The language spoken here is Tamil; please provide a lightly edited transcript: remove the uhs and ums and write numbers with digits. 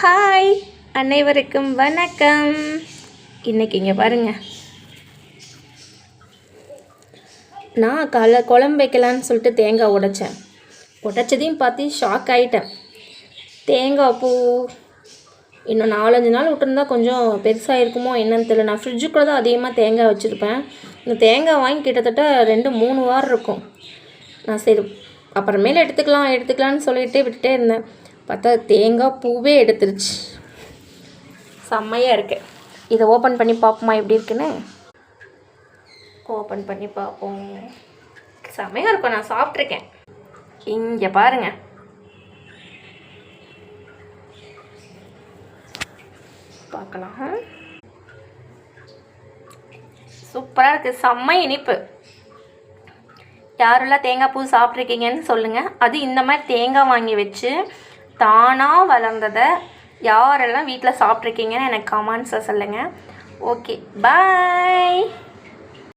ஹாய், அனைவருக்கும் வணக்கம். இன்றைக்கி இங்கே பாருங்கள், நான் குழம்பு வைக்கலான்னு சொல்லிட்டு தேங்காய் உடைச்சதையும் பார்த்து ஷாக் ஆகிட்டேன். தேங்காய் பூ இன்னும் 4-5 நாள் விட்டுருந்தா கொஞ்சம் பெருசாக இருக்குமோ என்னன்னு தெரியல. நான் ஃப்ரிட்ஜுக்குள்ளே தான் அதிகமாக தேங்காய் வச்சுருப்பேன். இந்த தேங்காய் வாங்கி கிட்டத்தட்ட 2-3 வாரம் இருக்கும். நான் சரி அப்புறமேல எடுத்துக்கலான்னு சொல்லிகிட்டே விட்டுட்டே இருந்தேன். பார்த்தா தேங்காய் பூவே எடுத்துருச்சு. செம்மையாக இருக்குது. இதை ஓப்பன் பண்ணி பார்ப்போமா எப்படி இருக்குன்னு. ஓப்பன் பண்ணி பார்ப்போம். செம்மையாக இருக்கும். நான் சாப்பிட்ருக்கேன். இங்கே பாருங்கள், பார்க்கலாம். சூப்பராக இருக்குது. செம்ம இனிப்பு. யாரெல்லாம் தேங்காய் பூ சாப்பிட்ருக்கீங்கன்னு சொல்லுங்கள். அது இந்த மாதிரி தேங்காய் வாங்கி வச்சு தானாக வளர்ந்ததை யாரெல்லாம் வீட்டில் சாப்பிட்ருக்கீங்கன்னு எனக்கு கமெண்ட்ஸை சொல்லுங்கள். ஓகே, பாய்.